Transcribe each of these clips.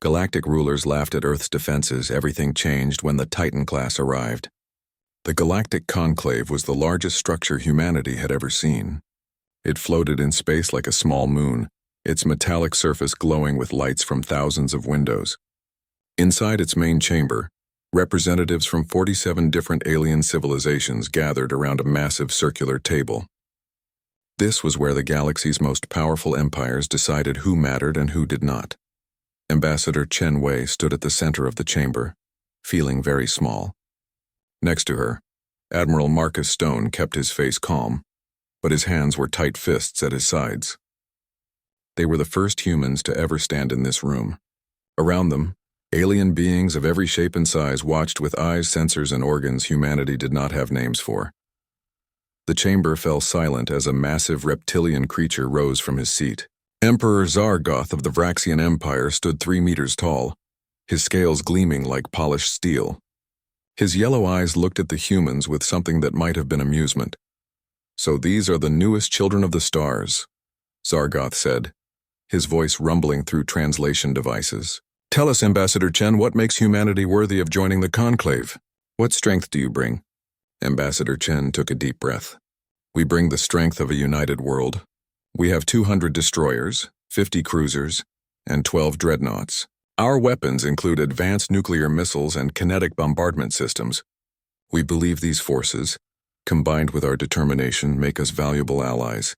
Galactic rulers laughed at Earth's defenses. Everything changed when the Titan class arrived. The Galactic Conclave was the largest structure humanity had ever seen. It floated in space like a small moon, its metallic surface glowing with lights from thousands of windows. Inside its main chamber, representatives from 47 different alien civilizations gathered around a massive circular table. This was where the galaxy's most powerful empires decided who mattered and who did not. Ambassador Chen Wei stood at the center of the chamber, feeling very small. Next to her, Admiral Marcus Stone kept his face calm, but his hands were tight fists at his sides. They were the first humans to ever stand in this room. Around them, alien beings of every shape and size watched with eyes, sensors, and organs humanity did not have names for. The chamber fell silent as a massive reptilian creature rose from his seat. Emperor Zargoth of the Vraxian Empire stood 3 meters tall, his scales gleaming like polished steel. His yellow eyes looked at the humans with something that might have been amusement. "So these are the newest children of the stars," Zargoth said, his voice rumbling through translation devices. "Tell us, Ambassador Chen, what makes humanity worthy of joining the Conclave? What strength do you bring?" Ambassador Chen took a deep breath. "We bring the strength of a united world. We have 200 destroyers, 50 cruisers, and 12 dreadnoughts. Our weapons include advanced nuclear missiles and kinetic bombardment systems. We believe these forces, combined with our determination, make us valuable allies."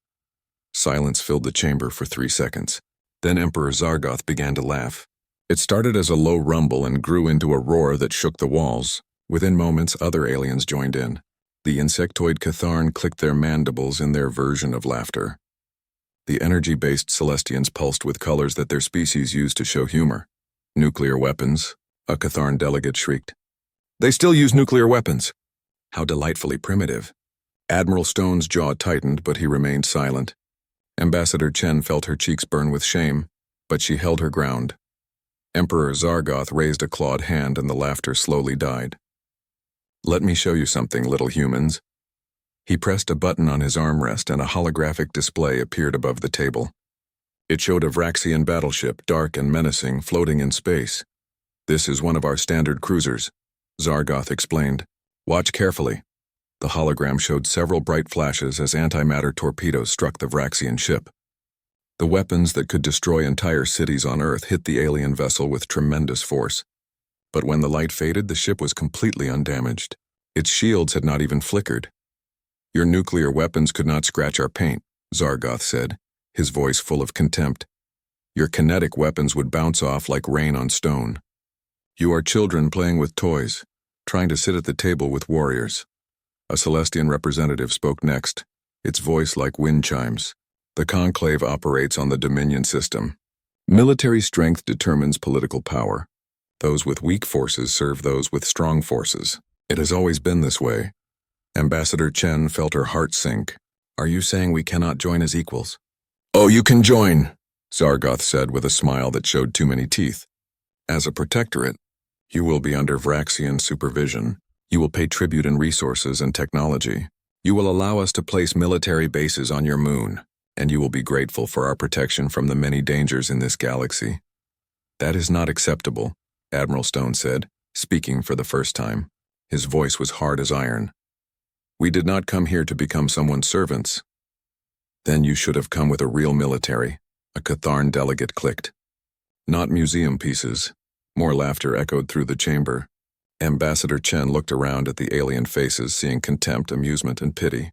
Silence filled the chamber for 3 seconds. Then Emperor Zargoth began to laugh. It started as a low rumble and grew into a roar that shook the walls. Within moments, other aliens joined in. The insectoid Catharn clicked their mandibles in their version of laughter. The energy-based Celestians pulsed with colors that their species used to show humor. "Nuclear weapons," a Catharn delegate shrieked. "They still use nuclear weapons." "How delightfully primitive." Admiral Stone's jaw tightened, but he remained silent. Ambassador Chen felt her cheeks burn with shame, but she held her ground. Emperor Zargoth raised a clawed hand and the laughter slowly died. "Let me show you something, little humans." He pressed a button on his armrest and a holographic display appeared above the table. It showed a Vraxian battleship, dark and menacing, floating in space. "This is one of our standard cruisers," Zargoth explained. "Watch carefully." The hologram showed several bright flashes as antimatter torpedoes struck the Vraxian ship. The weapons that could destroy entire cities on Earth hit the alien vessel with tremendous force. But when the light faded, the ship was completely undamaged. Its shields had not even flickered. "Your nuclear weapons could not scratch our paint," Zargoth said, his voice full of contempt. "Your kinetic weapons would bounce off like rain on stone. You are children playing with toys, trying to sit at the table with warriors." A Celestian representative spoke next, its voice like wind chimes. "The Conclave operates on the Dominion system. Military strength determines political power. Those with weak forces serve those with strong forces. It has always been this way." Ambassador Chen felt her heart sink. "Are you saying we cannot join as equals?" "Oh, you can join," Zargoth said with a smile that showed too many teeth. "As a protectorate, you will be under Vraxian supervision. You will pay tribute in resources and technology. You will allow us to place military bases on your moon, and you will be grateful for our protection from the many dangers in this galaxy." "That is not acceptable," Admiral Stone said, speaking for the first time. His voice was hard as iron. "We did not come here to become someone's servants." "Then you should have come with a real military," a Catharn delegate clicked. "Not museum pieces." More laughter echoed through the chamber. Ambassador Chen looked around at the alien faces, seeing contempt, amusement, and pity.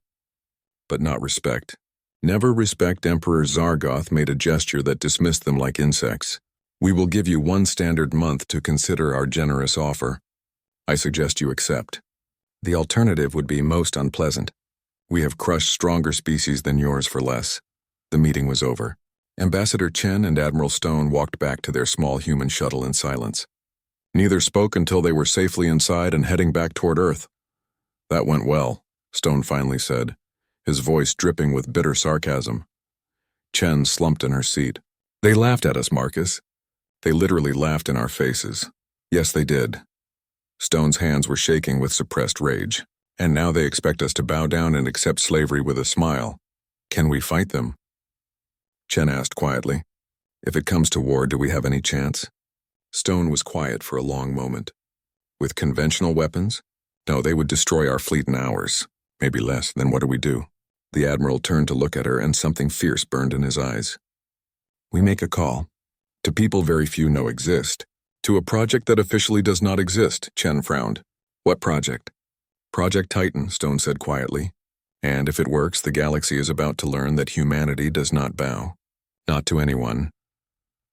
But not respect. Never respect. Emperor Zargoth made a gesture that dismissed them like insects. "We will give you 1 standard month to consider our generous offer. I suggest you accept. The alternative would be most unpleasant. We have crushed stronger species than yours for less." The meeting was over. Ambassador Chen and Admiral Stone walked back to their small human shuttle in silence. Neither spoke until they were safely inside and heading back toward Earth. "That went well," Stone finally said, his voice dripping with bitter sarcasm. Chen slumped in her seat. "They laughed at us, Marcus. They literally laughed in our faces." "Yes, they did." Stone's hands were shaking with suppressed rage. "And now they expect us to bow down and accept slavery with a smile. Can we fight them?" Chen asked quietly. "If it comes to war, do we have any chance?" Stone was quiet for a long moment. With conventional weapons? No, they would destroy our fleet in hours. Maybe less. Then what do we do? The Admiral turned to look at her, and something fierce burned in his eyes. We make a call. To people very few know exist. To a project that officially does not exist, Chen frowned. What project? Project Titan, Stone said quietly. And if it works, the galaxy is about to learn that humanity does not bow. Not to anyone.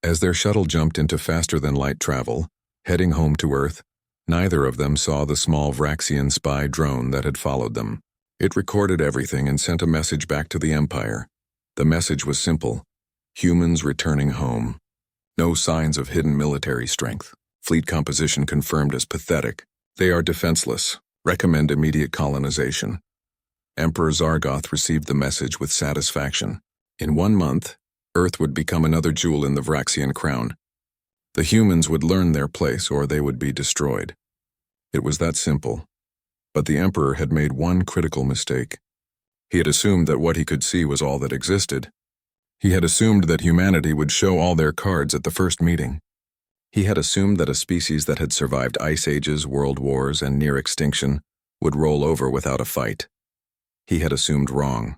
As their shuttle jumped into faster-than-light travel, heading home to Earth, neither of them saw the small Vraxian spy drone that had followed them. It recorded everything and sent a message back to the Empire. The message was simple. Humans returning home. No signs of hidden military strength. Fleet composition confirmed as pathetic. They are defenseless. Recommend immediate colonization. Emperor Zargoth received the message with satisfaction. In 1 month, Earth would become another jewel in the Vraxian crown. The humans would learn their place or they would be destroyed. It was that simple. But the Emperor had made one critical mistake. He had assumed that what he could see was all that existed. He had assumed that humanity would show all their cards at the first meeting. He had assumed that a species that had survived ice ages, world wars, and near extinction would roll over without a fight. He had assumed wrong.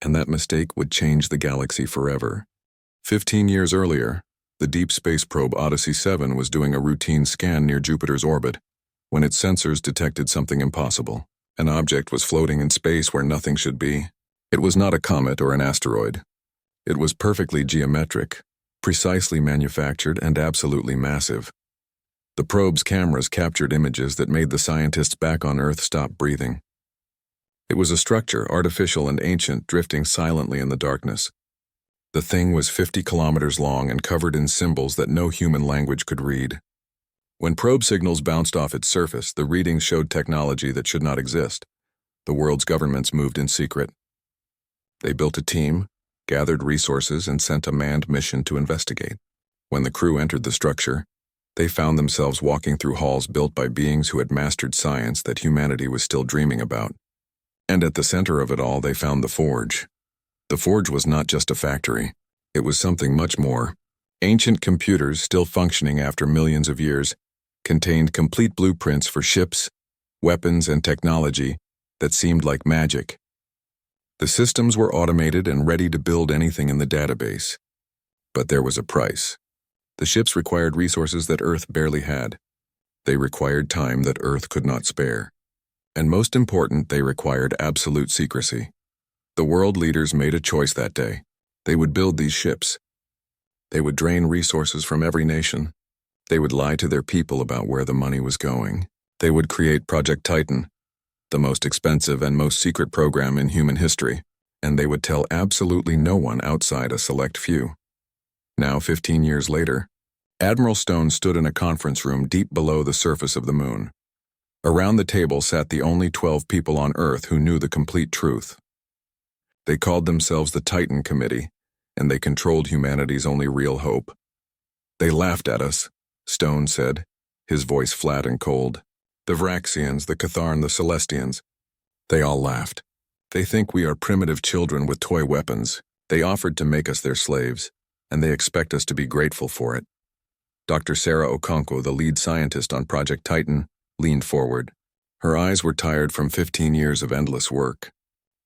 And that mistake would change the galaxy forever. 15 years earlier, the deep space probe Odyssey 7 was doing a routine scan near Jupiter's orbit when its sensors detected something impossible. An object was floating in space where nothing should be. It was not a comet or an asteroid. It was perfectly geometric, precisely manufactured, and absolutely massive. The probe's cameras captured images that made the scientists back on Earth stop breathing. It was a structure, artificial and ancient, drifting silently in the darkness. The thing was 50 kilometers long and covered in symbols that no human language could read. When probe signals bounced off its surface, the readings showed technology that should not exist. The world's governments moved in secret. They built a team, gathered resources, and sent a manned mission to investigate. When the crew entered the structure, they found themselves walking through halls built by beings who had mastered science that humanity was still dreaming about. And at the center of it all, they found the Forge. The Forge was not just a factory. It was something much more. Ancient computers, still functioning after millions of years, contained complete blueprints for ships, weapons, and technology that seemed like magic. The systems were automated and ready to build anything in the database. But there was a price. The ships required resources that Earth barely had. They required time that Earth could not spare. And most important, they required absolute secrecy. The world leaders made a choice that day. They would build these ships. They would drain resources from every nation. They would lie to their people about where the money was going. They would create Project Titan, the most expensive and most secret program in human history, and they would tell absolutely no one outside a select few. Now, 15 years later, Admiral Stone stood in a conference room deep below the surface of the moon. Around the table sat the only 12 people on Earth who knew the complete truth. They called themselves the Titan Committee, and they controlled humanity's only real hope. They laughed at us, Stone said, his voice flat and cold. The Vraxians, the Catharn, the Celestians. They all laughed. They think we are primitive children with toy weapons. They offered to make us their slaves, and they expect us to be grateful for it. Dr. Sarah Okonkwo, the lead scientist on Project Titan, leaned forward. Her eyes were tired from 15 years of endless work.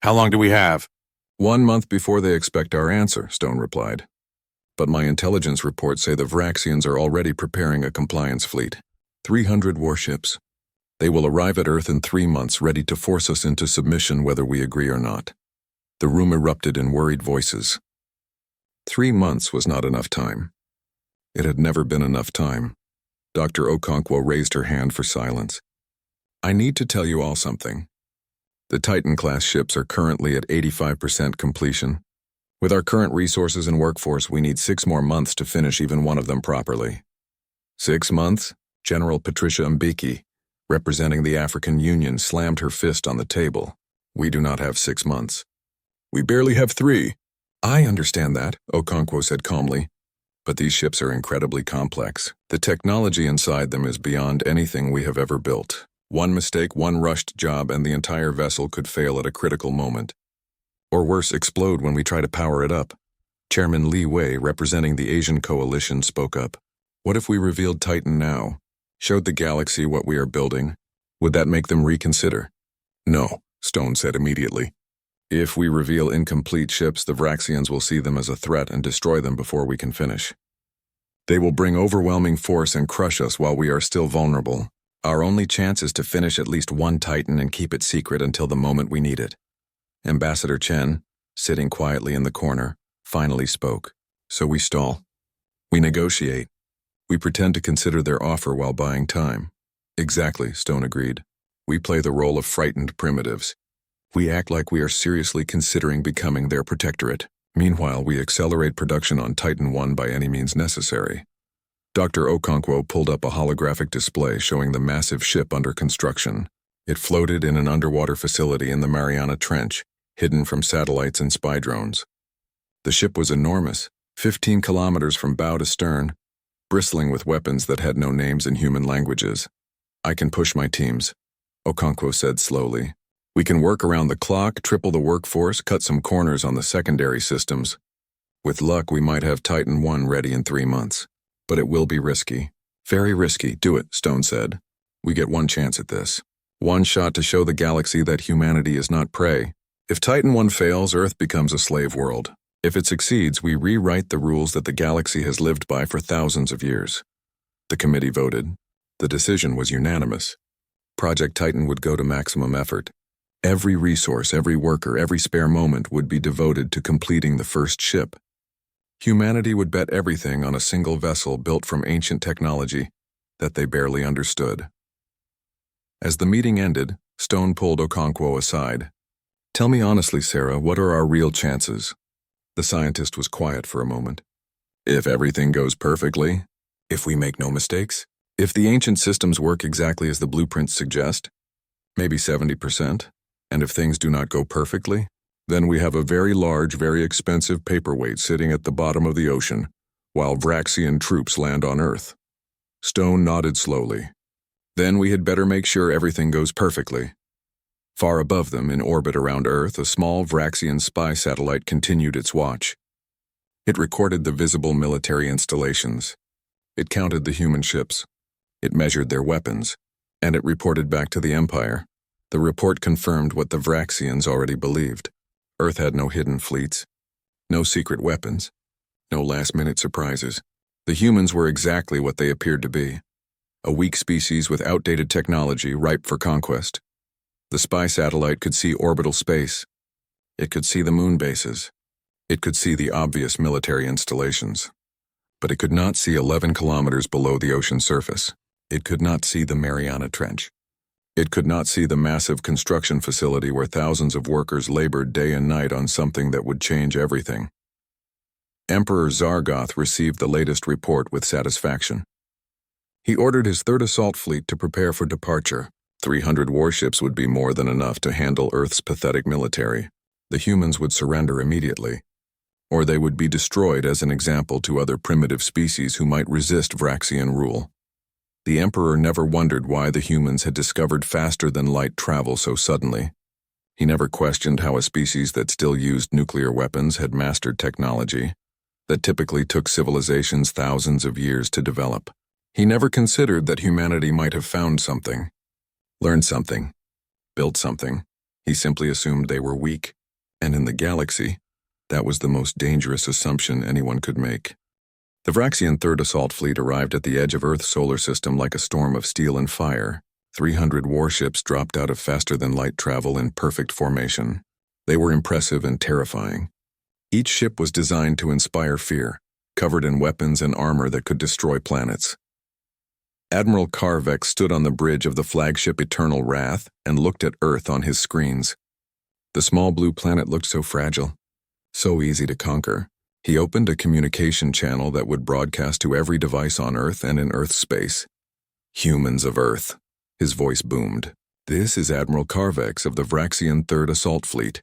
How long do we have? 1 month before they expect our answer, Stone replied. But my intelligence reports say the Vraxians are already preparing a compliance fleet. 300 warships. They will arrive at Earth in 3 months, ready to force us into submission whether we agree or not. The room erupted in worried voices. 3 months was not enough time. It had never been enough time. Dr. Okonkwo raised her hand for silence. I need to tell you all something. The Titan-class ships are currently at 85% completion. With our current resources and workforce, we need 6 more months to finish even one of them properly. 6 months? General Patricia Mbeki, representing the African Union, slammed her fist on the table. We do not have 6 months. We barely have 3. I understand that, Okonkwo said calmly. But these ships are incredibly complex. The technology inside them is beyond anything we have ever built. One mistake, one rushed job, and the entire vessel could fail at a critical moment. Or worse, explode when we try to power it up. Chairman Li Wei, representing the Asian coalition, spoke up. What if we revealed Titan now? Showed the galaxy what we are building? Would that make them reconsider? No, Stone said immediately. If we reveal incomplete ships, the Vraxians will see them as a threat and destroy them before we can finish. They will bring overwhelming force and crush us while we are still vulnerable. Our only chance is to finish at least one Titan and keep it secret until the moment we need it. Ambassador Chen, sitting quietly in the corner, finally spoke. So we stall. We negotiate. We pretend to consider their offer while buying time. Exactly, Stone agreed. We play the role of frightened primitives. We act like we are seriously considering becoming their protectorate. Meanwhile, we accelerate production on Titan 1 by any means necessary. Dr. Okonkwo pulled up a holographic display showing the massive ship under construction. It floated in an underwater facility in the Mariana Trench, hidden from satellites and spy drones. The ship was enormous, 15 kilometers from bow to stern, bristling with weapons that had no names in human languages. I can push my teams, Okonkwo said slowly. We can work around the clock, triple the workforce, cut some corners on the secondary systems. With luck, we might have Titan 1 ready in 3 months. But it will be risky. Very risky. Do it, Stone said. We get one chance at this. One shot to show the galaxy that humanity is not prey. If Titan 1 fails, Earth becomes a slave world. If it succeeds, we rewrite the rules that the galaxy has lived by for thousands of years. The committee voted. The decision was unanimous. Project Titan would go to maximum effort. Every resource, every worker, every spare moment would be devoted to completing the first ship. Humanity would bet everything on a single vessel built from ancient technology that they barely understood. As the meeting ended, Stone pulled Okonkwo aside. Tell me honestly, Sarah, what are our real chances? The scientist was quiet for a moment. If everything goes perfectly, if we make no mistakes, if the ancient systems work exactly as the blueprints suggest, maybe 70%, and if things do not go perfectly, then we have a very large, very expensive paperweight sitting at the bottom of the ocean, while Vraxian troops land on Earth. Stone nodded slowly. Then we had better make sure everything goes perfectly. Far above them, in orbit around Earth, a small Vraxian spy satellite continued its watch. It recorded the visible military installations. It counted the human ships. It measured their weapons, and it reported back to the Empire. The report confirmed what the Vraxians already believed. Earth had no hidden fleets, no secret weapons, no last-minute surprises. The humans were exactly what they appeared to be. A weak species with outdated technology ripe for conquest. The spy satellite could see orbital space. It could see the moon bases. It could see the obvious military installations. But it could not see 11 kilometers below the ocean surface. It could not see the Mariana Trench. It could not see the massive construction facility where thousands of workers labored day and night on something that would change everything. Emperor Zargoth received the latest report with satisfaction. He ordered his third assault fleet to prepare for departure. 300 warships would be more than enough to handle Earth's pathetic military. The humans would surrender immediately, or they would be destroyed as an example to other primitive species who might resist Vraxian rule. The Emperor never wondered why the humans had discovered faster-than-light travel so suddenly. He never questioned how a species that still used nuclear weapons had mastered technology that typically took civilizations thousands of years to develop. He never considered that humanity might have found something, learned something, built something. He simply assumed they were weak, and in the galaxy, that was the most dangerous assumption anyone could make. The Vraxian Third Assault Fleet arrived at the edge of Earth's solar system like a storm of steel and fire. 300 warships dropped out of faster-than-light travel in perfect formation. They were impressive and terrifying. Each ship was designed to inspire fear, covered in weapons and armor that could destroy planets. Admiral Karvek stood on the bridge of the flagship Eternal Wrath and looked at Earth on his screens. The small blue planet looked so fragile, so easy to conquer. He opened a communication channel that would broadcast to every device on Earth and in Earth's space. Humans of Earth, his voice boomed. This is Admiral Karvex of the Vraxian Third Assault Fleet.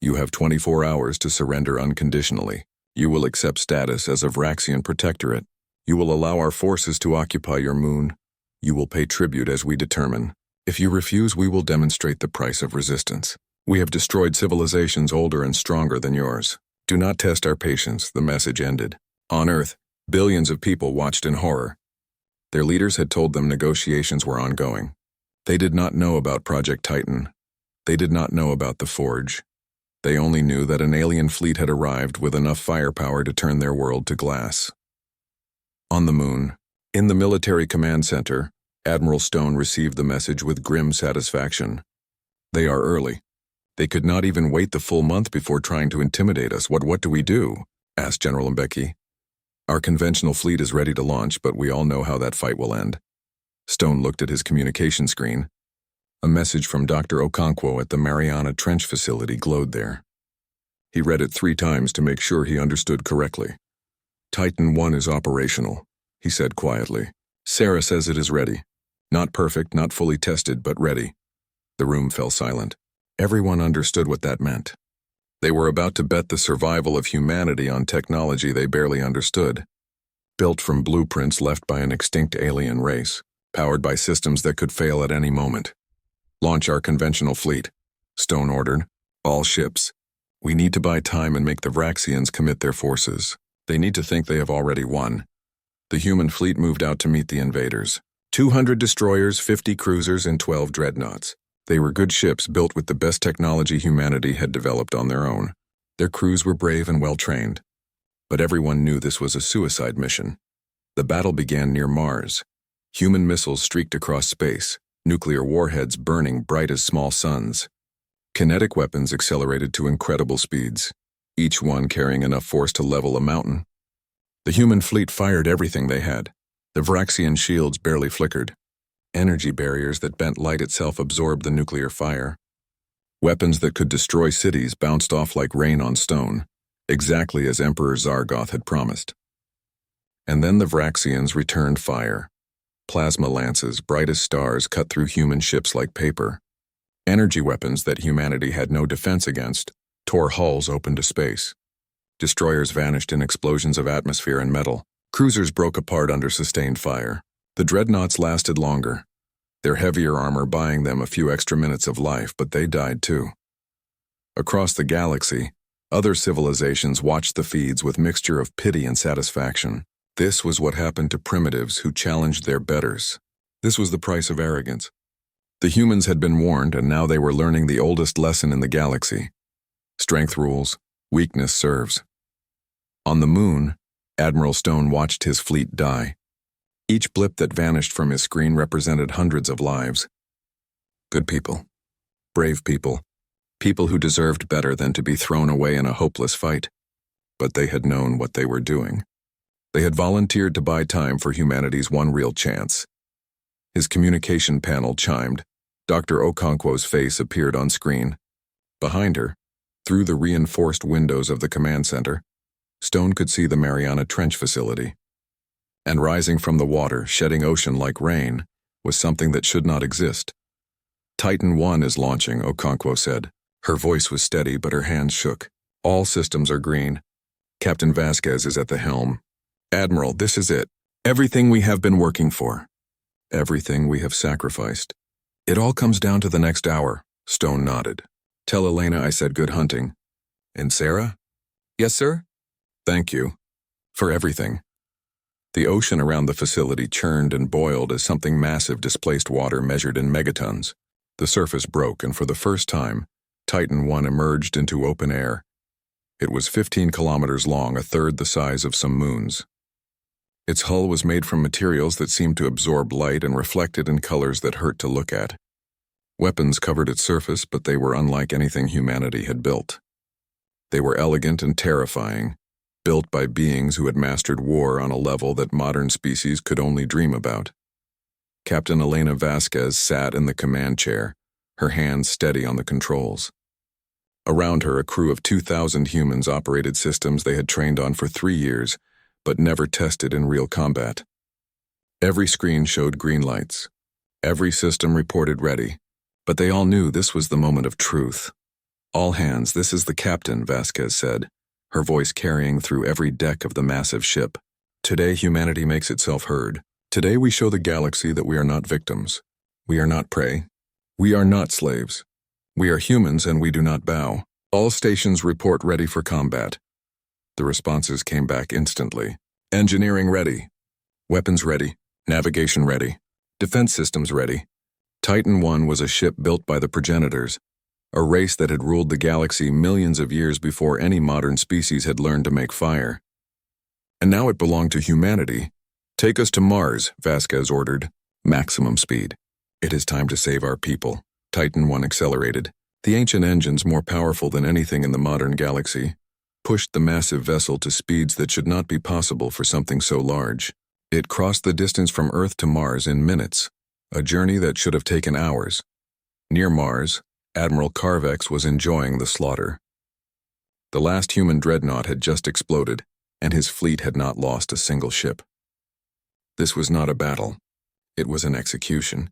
You have 24 hours to surrender unconditionally. You will accept status as a Vraxian protectorate. You will allow our forces to occupy your moon. You will pay tribute as we determine. If you refuse, we will demonstrate the price of resistance. We have destroyed civilizations older and stronger than yours. Do not test our patience, the message ended. On Earth, Billions of people watched in horror. Their leaders had told them negotiations were ongoing. They did not know about Project Titan. They did not know about the Forge. They only knew that an alien fleet had arrived with enough firepower to turn their world to glass. On the moon, in the military command center, Admiral Stone received the message with grim satisfaction. They are early. They could not even wait the full month before trying to intimidate us. What do we do? Asked General Mbeki. Our conventional fleet is ready to launch, but we all know how that fight will end. Stone looked at his communication screen. A message from Dr. Okonkwo at the Mariana Trench facility glowed there. He read it 3 times to make sure he understood correctly. Titan 1 is operational, he said quietly. Sarah says it is ready. Not perfect, not fully tested, but ready. The room fell silent. Everyone understood what that meant. They were about to bet the survival of humanity on technology they barely understood. Built from blueprints left by an extinct alien race, powered by systems that could fail at any moment. Launch our conventional fleet, Stone ordered. All ships. We need to buy time and make the Vraxians commit their forces. They need to think they have already won. The human fleet moved out to meet the invaders. 200 destroyers, 50 cruisers, and 12 dreadnoughts. They were good ships built with the best technology humanity had developed on their own. Their crews were brave and well-trained. But everyone knew this was a suicide mission. The battle began near Mars. Human missiles streaked across space, nuclear warheads burning bright as small suns. Kinetic weapons accelerated to incredible speeds, each one carrying enough force to level a mountain. The human fleet fired everything they had. The Vraxian shields barely flickered. Energy barriers that bent light itself absorbed the nuclear fire. Weapons that could destroy cities bounced off like rain on stone, exactly as Emperor Zargoth had promised. And then the Vraxians returned fire. Plasma lances, bright as stars, cut through human ships like paper. Energy weapons that humanity had no defense against tore hulls open to space. Destroyers vanished in explosions of atmosphere and metal. Cruisers broke apart under sustained fire. The dreadnoughts lasted longer, their heavier armor buying them a few extra minutes of life, but they died too. Across the galaxy, other civilizations watched the feeds with mixture of pity and satisfaction. This was what happened to primitives who challenged their betters. This was the price of arrogance. The humans had been warned, and now they were learning the oldest lesson in the galaxy. Strength rules, weakness serves. On the moon, Admiral Stone watched his fleet die. Each blip that vanished from his screen represented hundreds of lives. Good people. Brave people. People who deserved better than to be thrown away in a hopeless fight. But they had known what they were doing. They had volunteered to buy time for humanity's one real chance. His communication panel chimed. Dr. Okonkwo's face appeared on screen. Behind her, through the reinforced windows of the command center, Stone could see the Mariana Trench facility. And rising from the water, shedding ocean like rain, was something that should not exist. Titan 1 is launching, Okonkwo said. Her voice was steady, but her hands shook. All systems are green. Captain Vasquez is at the helm. Admiral, this is it. Everything we have been working for. Everything we have sacrificed. It all comes down to the next hour, Stone nodded. Tell Elena I said good hunting. And Sarah? Yes, sir? Thank you. For everything. The ocean around the facility churned and boiled as something massive displaced water measured in megatons. The surface broke, and for the first time, Titan 1 emerged into open air. It was 15 kilometers long, a third the size of some moons. Its hull was made from materials that seemed to absorb light and reflected in colors that hurt to look at. Weapons covered its surface, but they were unlike anything humanity had built. They were elegant and terrifying, built by beings who had mastered war on a level that modern species could only dream about. Captain Elena Vasquez sat in the command chair, her hands steady on the controls. Around her, a crew of 2,000 humans operated systems they had trained on for 3 years, but never tested in real combat. Every screen showed green lights. Every system reported ready, but they all knew this was the moment of truth. All hands, this is the captain, Vasquez said, her voice carrying through every deck of the massive ship. Today humanity makes itself heard. Today we show the galaxy that we are not victims. We are not prey. We are not slaves. We are humans and we do not bow. All stations report ready for combat. The responses came back instantly. Engineering ready. Weapons ready. Navigation ready. Defense systems ready. Titan I was a ship built by the progenitors, a race that had ruled the galaxy millions of years before any modern species had learned to make fire. And now it belonged to humanity. Take us to Mars, Vasquez ordered. Maximum speed. It is time to save our people. Titan I accelerated. The ancient engines, more powerful than anything in the modern galaxy, pushed the massive vessel to speeds that should not be possible for something so large. It crossed the distance from Earth to Mars in minutes, a journey that should have taken hours. Near Mars, Admiral Carvex was enjoying the slaughter. The last human dreadnought had just exploded, and his fleet had not lost a single ship. This was not a battle. It was an execution.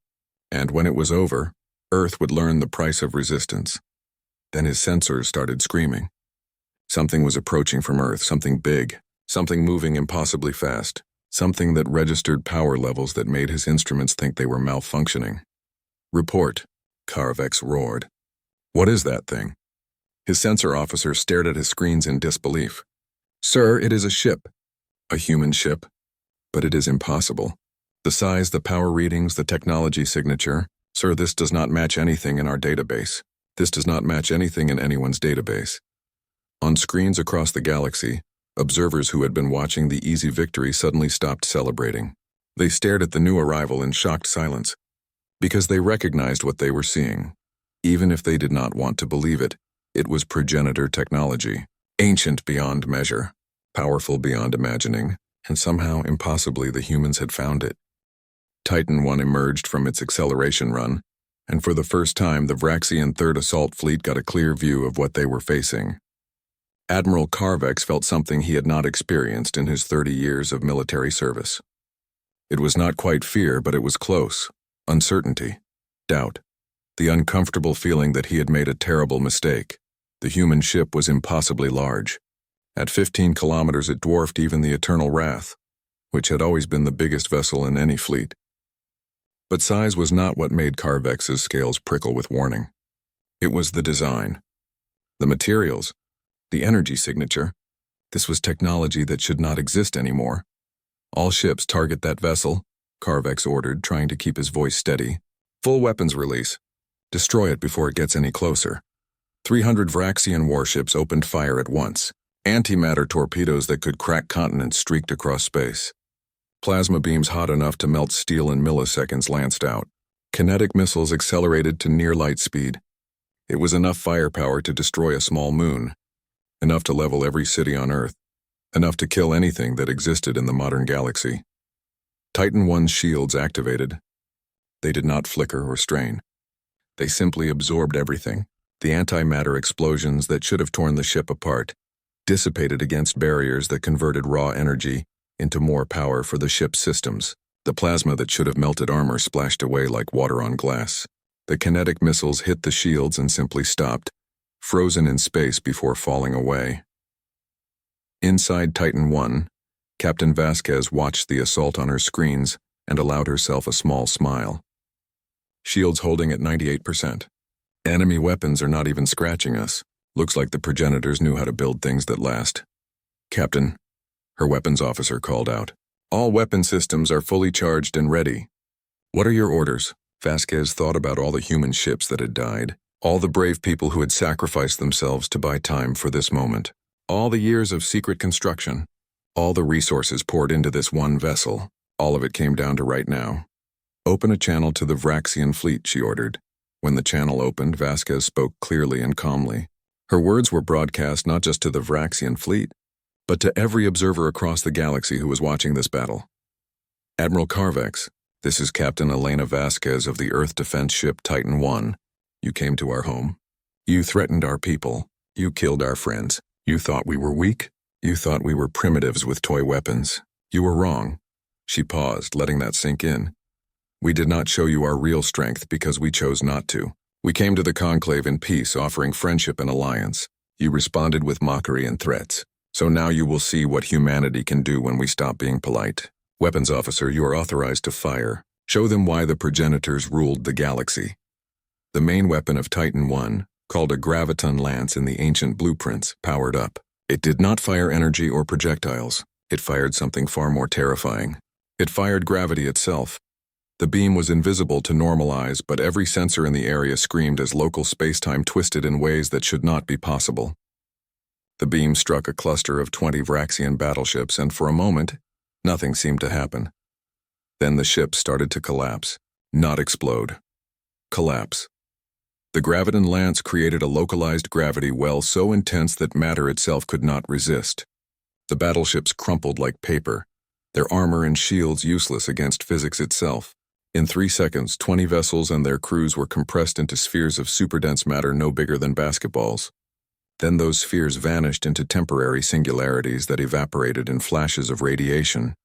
And when it was over, Earth would learn the price of resistance. Then his sensors started screaming. Something was approaching from Earth, something big, something moving impossibly fast, something that registered power levels that made his instruments think they were malfunctioning. Report, Carvex roared. What is that thing? His sensor officer stared at his screens in disbelief. Sir, it is a ship. A human ship. But it is impossible. The size, the power readings, the technology signature. Sir, this does not match anything in our database. This does not match anything in anyone's database. On screens across the galaxy, observers who had been watching the easy victory suddenly stopped celebrating. They stared at the new arrival in shocked silence, because they recognized what they were seeing. Even if they did not want to believe it, it was progenitor technology, ancient beyond measure, powerful beyond imagining, and somehow, impossibly, the humans had found it. Titan I emerged from its acceleration run, and for the first time the Vraxian Third Assault Fleet got a clear view of what they were facing. Admiral Carvex felt something he had not experienced in his 30 years of military service. It was not quite fear, but it was close. Uncertainty. Doubt. The uncomfortable feeling that he had made a terrible mistake. The human ship was impossibly large. At 15 kilometers it dwarfed even the Eternal Wrath, which had always been the biggest vessel in any fleet. But size was not what made Carvex's scales prickle with warning. It was the design. The materials. The energy signature. This was technology that should not exist anymore. All ships target that vessel, Carvex ordered, trying to keep his voice steady. Full weapons release. Destroy it before it gets any closer. 300 Vraxian warships opened fire at once. Antimatter torpedoes that could crack continents streaked across space. Plasma beams hot enough to melt steel in milliseconds lanced out. Kinetic missiles accelerated to near light speed. It was enough firepower to destroy a small moon, enough to level every city on Earth, enough to kill anything that existed in the modern galaxy. Titan I's shields activated. They did not flicker or strain. They simply absorbed everything. The antimatter explosions that should have torn the ship apart dissipated against barriers that converted raw energy into more power for the ship's systems. The plasma that should have melted armor splashed away like water on glass. The kinetic missiles hit the shields and simply stopped, frozen in space before falling away. Inside Titan I, Captain Vasquez watched the assault on her screens and allowed herself a small smile. Shields holding at 98%. Enemy weapons are not even scratching us. Looks like the progenitors knew how to build things that last. Captain, her weapons officer called out. All weapon systems are fully charged and ready. What are your orders? Vasquez thought about all the human ships that had died, all the brave people who had sacrificed themselves to buy time for this moment, all the years of secret construction, all the resources poured into this one vessel. All of it came down to right now. Open a channel to the Vraxian fleet, she ordered. When the channel opened, Vasquez spoke clearly and calmly. Her words were broadcast not just to the Vraxian fleet, but to every observer across the galaxy who was watching this battle. Admiral Carvex, this is Captain Elena Vasquez of the Earth defense ship Titan I. You came to our home. You threatened our people. You killed our friends. You thought we were weak. You thought we were primitives with toy weapons. You were wrong. She paused, letting that sink in. We did not show you our real strength because we chose not to. We came to the conclave in peace, offering friendship and alliance. You responded with mockery and threats. So now you will see what humanity can do when we stop being polite. Weapons officer, you are authorized to fire. Show them why the progenitors ruled the galaxy. The main weapon of Titan I, called a graviton lance in the ancient blueprints, powered up. It did not fire energy or projectiles. It fired something far more terrifying. It fired gravity itself. The beam was invisible to normalize, but every sensor in the area screamed as local spacetime twisted in ways that should not be possible. The beam struck a cluster of 20 Vraxian battleships, and for a moment, nothing seemed to happen. Then the ships started to collapse, not explode. Collapse. The graviton lance created a localized gravity well so intense that matter itself could not resist. The battleships crumpled like paper, their armor and shields useless against physics itself. In 3 seconds, 20 vessels and their crews were compressed into spheres of superdense matter no bigger than basketballs. Then those spheres vanished into temporary singularities that evaporated in flashes of radiation.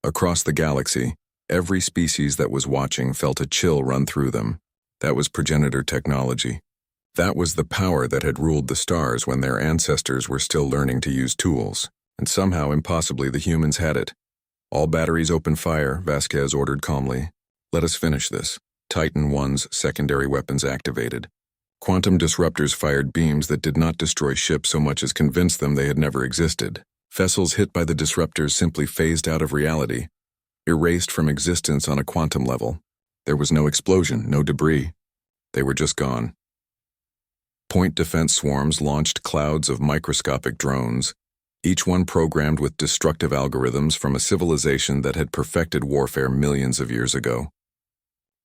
Across the galaxy, every species that was watching felt a chill run through them. That was progenitor technology. That was the power that had ruled the stars when their ancestors were still learning to use tools. And somehow, impossibly, the humans had it. All batteries open fire, Vasquez ordered calmly. Let us finish this. Titan I's secondary weapons activated. Quantum disruptors fired beams that did not destroy ships so much as convince them they had never existed. Vessels hit by the disruptors simply phased out of reality, erased from existence on a quantum level. There was no explosion, no debris. They were just gone. Point defense swarms launched clouds of microscopic drones, each one programmed with destructive algorithms from a civilization that had perfected warfare millions of years ago.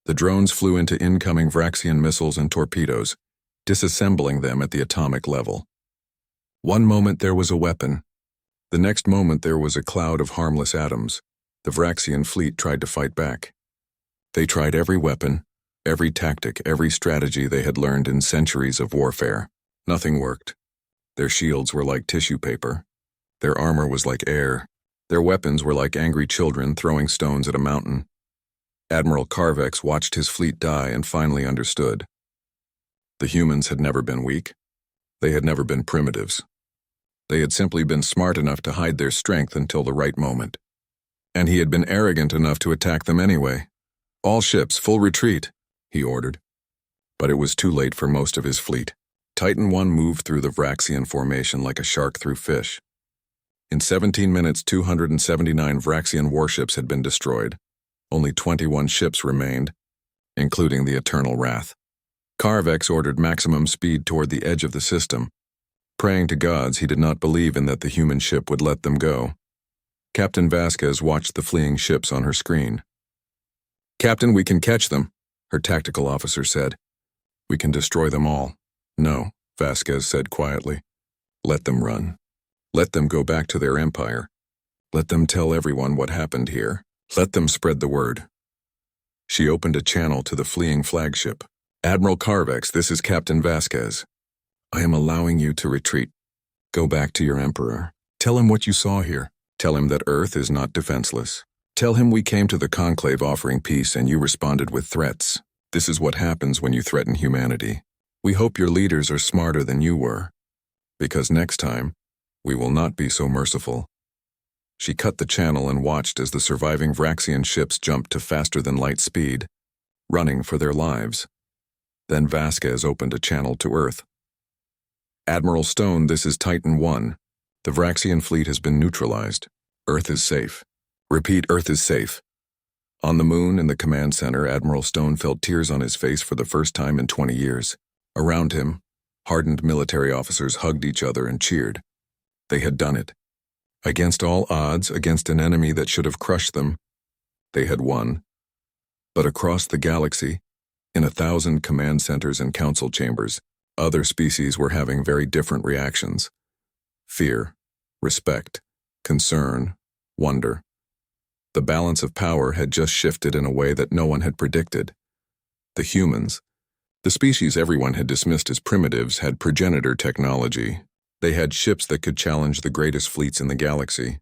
The drones flew into incoming Vraxian missiles and torpedoes, disassembling them at the atomic level. One moment there was a weapon. The next moment there was a cloud of harmless atoms. The Vraxian fleet tried to fight back. They tried every weapon, every tactic, every strategy they had learned in centuries of warfare. Nothing worked. Their shields were like tissue paper. Their armor was like air. Their weapons were like angry children throwing stones at a mountain. Admiral Carvex watched his fleet die and finally understood. The humans had never been weak. They had never been primitives. They had simply been smart enough to hide their strength until the right moment. And he had been arrogant enough to attack them anyway. All ships, full retreat, he ordered. But it was too late for most of his fleet. Titan I moved through the Vraxian formation like a shark through fish. In 17 minutes, 279 Vraxian warships had been destroyed. Only 21 ships remained, including the Eternal Wrath. Carvex ordered maximum speed toward the edge of the system. Praying to gods, he did not believe in that the human ship would let them go. Captain Vasquez watched the fleeing ships on her screen. "Captain, we can catch them," her tactical officer said. "We can destroy them all." "No," Vasquez said quietly. "Let them run. Let them go back to their empire. Let them tell everyone what happened here. Let them spread the word." She opened a channel to the fleeing flagship. "Admiral Carvex, this is Captain Vasquez. I am allowing you to retreat. Go back to your emperor. Tell him what you saw here. Tell him that Earth is not defenseless. Tell him we came to the conclave offering peace and you responded with threats. This is what happens when you threaten humanity. We hope your leaders are smarter than you were. Because next time, we will not be so merciful." She cut the channel and watched as the surviving Vraxian ships jumped to faster-than-light speed, running for their lives. Then Vasquez opened a channel to Earth. "Admiral Stone, this is Titan I. The Vraxian fleet has been neutralized. Earth is safe. Repeat, Earth is safe." On the moon in the command center, Admiral Stone felt tears on his face for the first time in 20 years. Around him, hardened military officers hugged each other and cheered. They had done it. Against all odds, against an enemy that should have crushed them, they had won. But across the galaxy, in 1,000 command centers and council chambers, other species were having very different reactions. Fear, respect, concern, wonder. The balance of power had just shifted in a way that no one had predicted. The humans, the species everyone had dismissed as primitives, had progenitor technology. They had ships that could challenge the greatest fleets in the galaxy.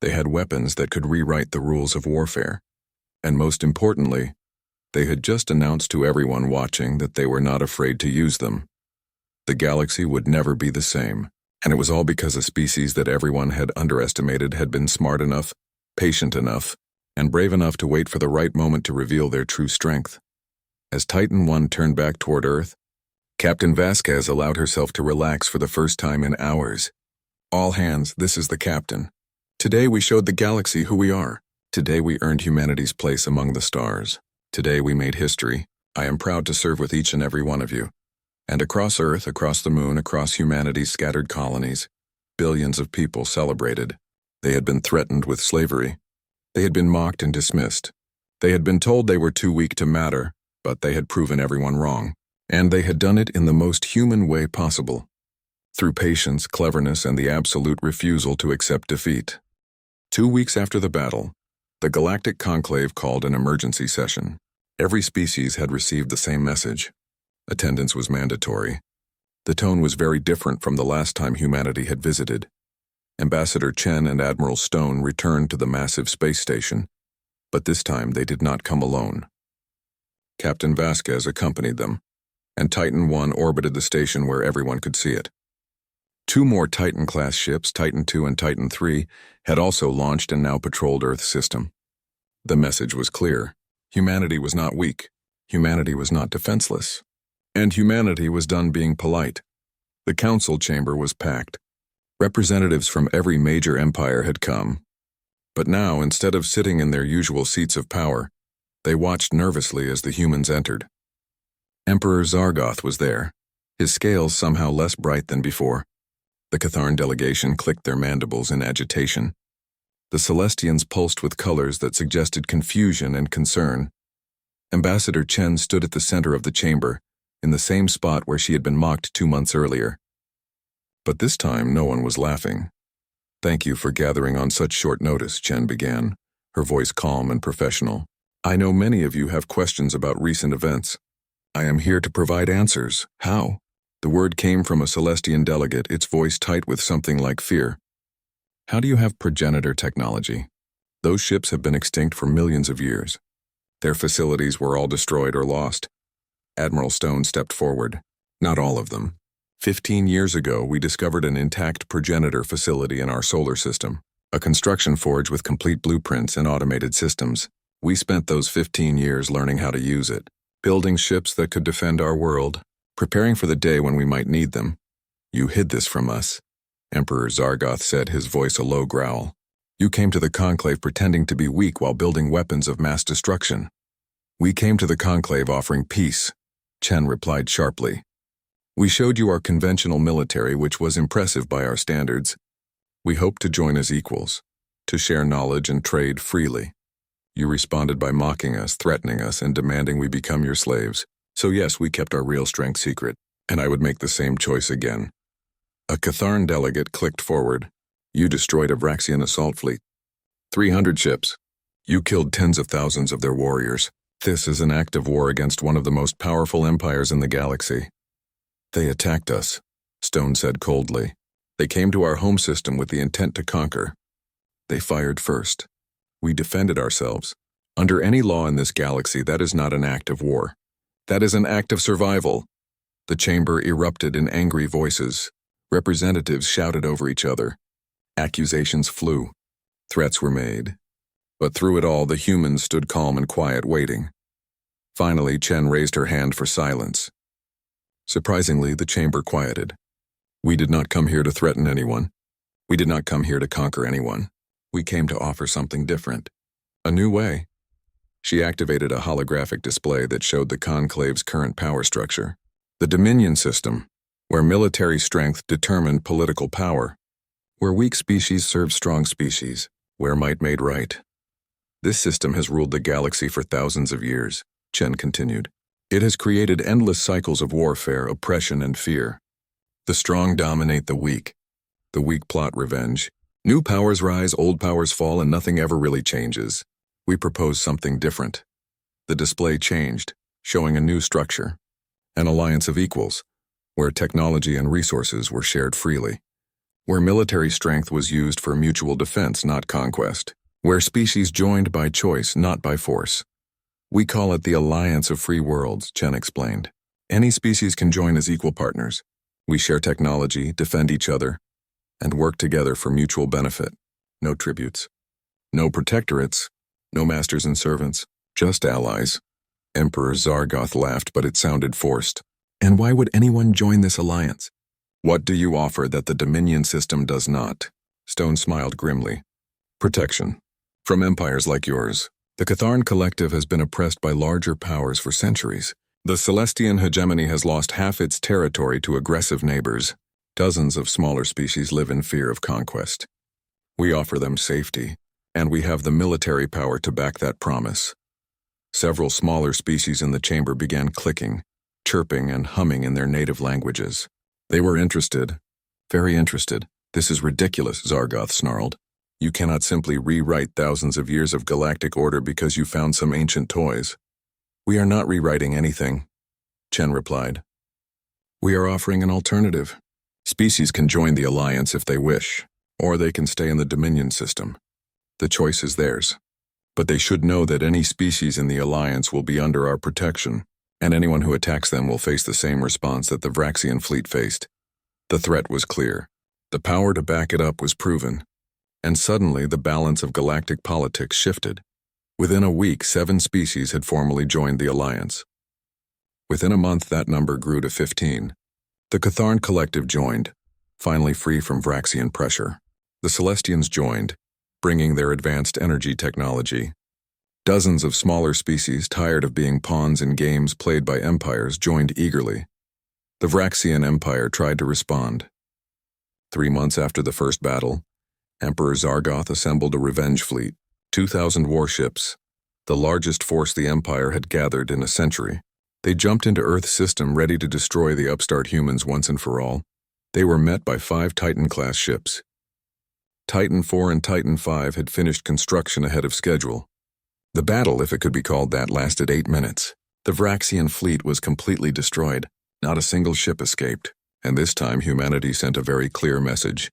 They had weapons that could rewrite the rules of warfare. And most importantly, they had just announced to everyone watching that they were not afraid to use them. The galaxy would never be the same, and it was all because a species that everyone had underestimated had been smart enough, patient enough, and brave enough to wait for the right moment to reveal their true strength. As Titan I turned back toward Earth, Captain Vasquez allowed herself to relax for the first time in hours. "All hands, this is the captain. Today we showed the galaxy who we are. Today we earned humanity's place among the stars. Today we made history. I am proud to serve with each and every one of you. And across Earth, across the moon, across humanity's scattered colonies, billions of people celebrated. They had been threatened with slavery. They had been mocked and dismissed. They had been told they were too weak to matter, but they had proven everyone wrong. And they had done it in the most human way possible, through patience, cleverness, and the absolute refusal to accept defeat. 2 weeks after the battle, the Galactic Conclave called an emergency session. Every species had received the same message. Attendance was mandatory. The tone was very different from the last time humanity had visited. Ambassador Chen and Admiral Stone returned to the massive space station, but this time they did not come alone. Captain Vasquez accompanied them, and Titan I orbited the station where everyone could see it. 2 more Titan-class ships, Titan II and Titan III, had also launched and now patrolled Earth's system. The message was clear. Humanity was not weak. Humanity was not defenseless. And humanity was done being polite. The council chamber was packed. Representatives from every major empire had come. But now, instead of sitting in their usual seats of power, they watched nervously as the humans entered. Emperor Zargoth was there, his scales somehow less bright than before. The Catharn delegation clicked their mandibles in agitation. The Celestians pulsed with colors that suggested confusion and concern. Ambassador Chen stood at the center of the chamber, in the same spot where she had been mocked 2 months earlier. But this time, no one was laughing. "Thank you for gathering on such short notice," Chen began, her voice calm and professional. "I know many of you have questions about recent events. I am here to provide answers." "How?" The word came from a Celestian delegate, its voice tight with something like fear. "How do you have progenitor technology? Those ships have been extinct for millions of years. Their facilities were all destroyed or lost." Admiral Stone stepped forward. "Not all of them. 15 years ago, we discovered an intact progenitor facility in our solar system, a construction forge with complete blueprints and automated systems. We spent those 15 years learning how to use it, building ships that could defend our world, preparing for the day when we might need them. You hid this from us," Emperor Zargoth said, his voice a low growl. "You came to the Conclave pretending to be weak while building weapons of mass destruction." "We came to the Conclave offering peace," Chen replied sharply. "We showed you our conventional military, which was impressive by our standards. We hoped to join as equals, to share knowledge and trade freely. You responded by mocking us, threatening us, and demanding we become your slaves. So yes, we kept our real strength secret, and I would make the same choice again." A Catharn delegate clicked forward. "You destroyed a Vraxian assault fleet. 300 ships. You killed tens of thousands of their warriors. This is an act of war against one of the most powerful empires in the galaxy." "They attacked us," Stone said coldly. "They came to our home system with the intent to conquer. They fired first. We defended ourselves. Under any law in this galaxy, that is not an act of war. That is an act of survival." The chamber erupted in angry voices. Representatives shouted over each other. Accusations flew. Threats were made. But through it all, the humans stood calm and quiet, waiting. Finally, Chen raised her hand for silence. Surprisingly, the chamber quieted. "We did not come here to threaten anyone. We did not come here to conquer anyone. We came to offer something different. A new way." She activated a holographic display that showed the Conclave's current power structure. The Dominion system, where military strength determined political power, where weak species served strong species, where might made right. "This system has ruled the galaxy for thousands of years," Chen continued. "It has created endless cycles of warfare, oppression, and fear. The strong dominate the weak plot revenge. New powers rise, old powers fall, and nothing ever really changes. We propose something different." The display changed, showing a new structure. An alliance of equals, where technology and resources were shared freely. Where military strength was used for mutual defense, not conquest. Where species joined by choice, not by force. "We call it the Alliance of Free Worlds," Chen explained. "Any species can join as equal partners. We share technology, defend each other, and work together for mutual benefit. No tributes. No protectorates. No masters and servants. Just allies." Emperor Zargoth laughed, but it sounded forced. "And why would anyone join this alliance? What do you offer that the Dominion system does not?" Stone smiled grimly. Protection. From empires like yours, the Catharn Collective has been oppressed by larger powers for centuries. The Celestian hegemony has lost half its territory to aggressive neighbors. Dozens of smaller species live in fear of conquest. We offer them safety, and we have the military power to back that promise. Several smaller species in the chamber began clicking, chirping, and humming in their native languages. They were interested. Very interested. This is ridiculous, Zargoth snarled. You cannot simply rewrite thousands of years of galactic order because you found some ancient toys. We are not rewriting anything, Chen replied. We are offering an alternative. Species can join the Alliance if they wish, or they can stay in the Dominion system. The choice is theirs. But they should know that any species in the Alliance will be under our protection, and anyone who attacks them will face the same response that the Vraxian fleet faced. The threat was clear. The power to back it up was proven. And suddenly the balance of galactic politics shifted. Within a week, 7 species had formally joined the Alliance. Within a month, that number grew to 15. The Catharn Collective joined, finally free from Vraxian pressure. The Celestians joined, bringing their advanced energy technology. Dozens of smaller species, tired of being pawns in games played by empires, joined eagerly. The Vraxian Empire tried to respond. 3 months after the first battle, Emperor Zargoth assembled a revenge fleet, 2,000 warships, the largest force the Empire had gathered in a century. They jumped into Earth's system ready to destroy the upstart humans once and for all. They were met by 5 Titan-class ships. Titan 4 and Titan 5 had finished construction ahead of schedule. The battle, if it could be called that, lasted 8 minutes. The Vraxian fleet was completely destroyed. Not a single ship escaped, and this time humanity sent a very clear message.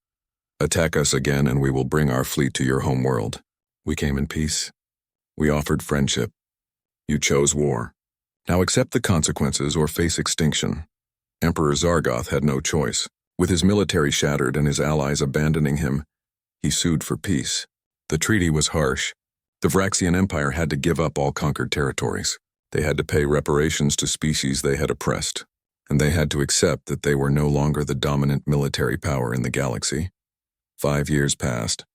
Attack us again and we will bring our fleet to your home world. We came in peace. We offered friendship. You chose war. Now accept the consequences or face extinction. Emperor Zargoth had no choice. With his military shattered and his allies abandoning him, he sued for peace. The treaty was harsh. The Vraxian Empire had to give up all conquered territories. They had to pay reparations to species they had oppressed, and they had to accept that they were no longer the dominant military power in the galaxy. 5 years passed.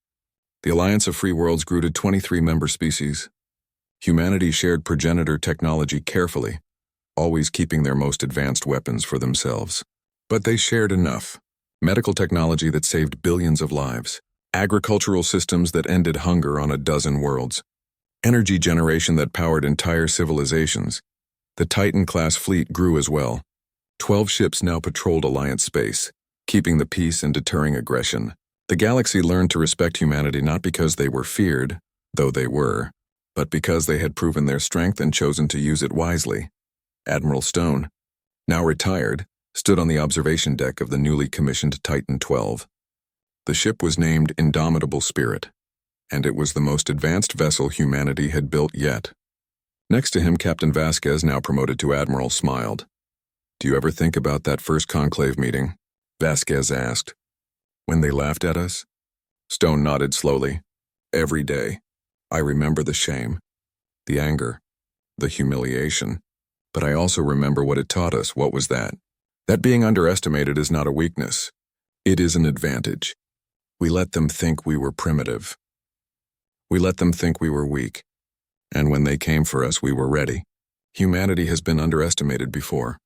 The Alliance of Free Worlds grew to 23 member species. Humanity shared progenitor technology carefully, always keeping their most advanced weapons for themselves. But they shared enough. Medical technology that saved billions of lives. Agricultural systems that ended hunger on a dozen worlds. Energy generation that powered entire civilizations. The Titan-class fleet grew as well. 12 ships now patrolled Alliance space, keeping the peace and deterring aggression. The galaxy learned to respect humanity not because they were feared, though they were, but because they had proven their strength and chosen to use it wisely. Admiral Stone, now retired, stood on the observation deck of the newly commissioned Titan 12. The ship was named Indomitable Spirit, and it was the most advanced vessel humanity had built yet. Next to him, Captain Vasquez, now promoted to Admiral, smiled. Do you ever think about that first conclave meeting? Vasquez asked. When they laughed at us? Stone nodded slowly. Every day. I remember the shame, the anger, the humiliation. But I also remember what it taught us. What was that? That being underestimated is not a weakness. It is an advantage. We let them think we were primitive. We let them think we were weak. And when they came for us, we were ready. Humanity has been underestimated before.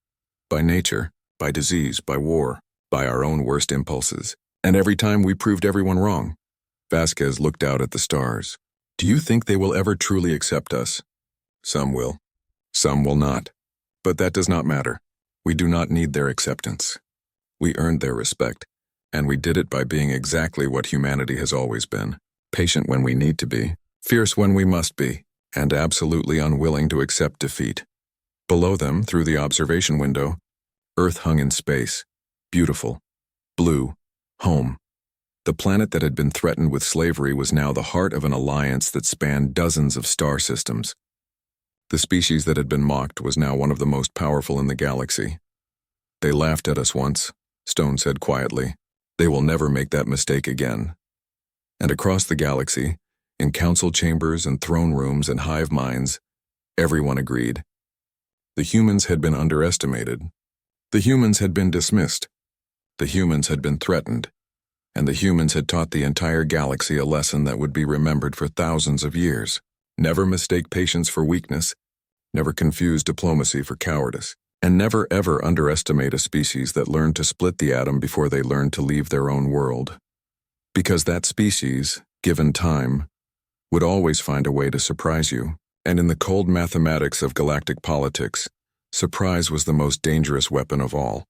By nature, by disease, by war, by our own worst impulses. And every time we proved everyone wrong. Vasquez looked out at the stars. Do you think they will ever truly accept us? Some will. Some will not. But that does not matter. We do not need their acceptance. We earned their respect, and we did it by being exactly what humanity has always been. Patient when we need to be, fierce when we must be, and absolutely unwilling to accept defeat. Below them, through the observation window, Earth hung in space, beautiful, blue, home. The planet that had been threatened with slavery was now the heart of an alliance that spanned dozens of star systems. The species that had been mocked was now one of the most powerful in the galaxy. They laughed at us once, Stone said quietly. They will never make that mistake again. And across the galaxy, in council chambers and throne rooms and hive minds, everyone agreed. The humans had been underestimated. The humans had been dismissed. The humans had been threatened. and the humans had taught the entire galaxy a lesson that would be remembered for thousands of years. Never mistake patience for weakness, never confuse diplomacy for cowardice, and never ever underestimate a species that learned to split the atom before they learned to leave their own world. Because that species, given time, would always find a way to surprise you. And in the cold mathematics of galactic politics, surprise was the most dangerous weapon of all.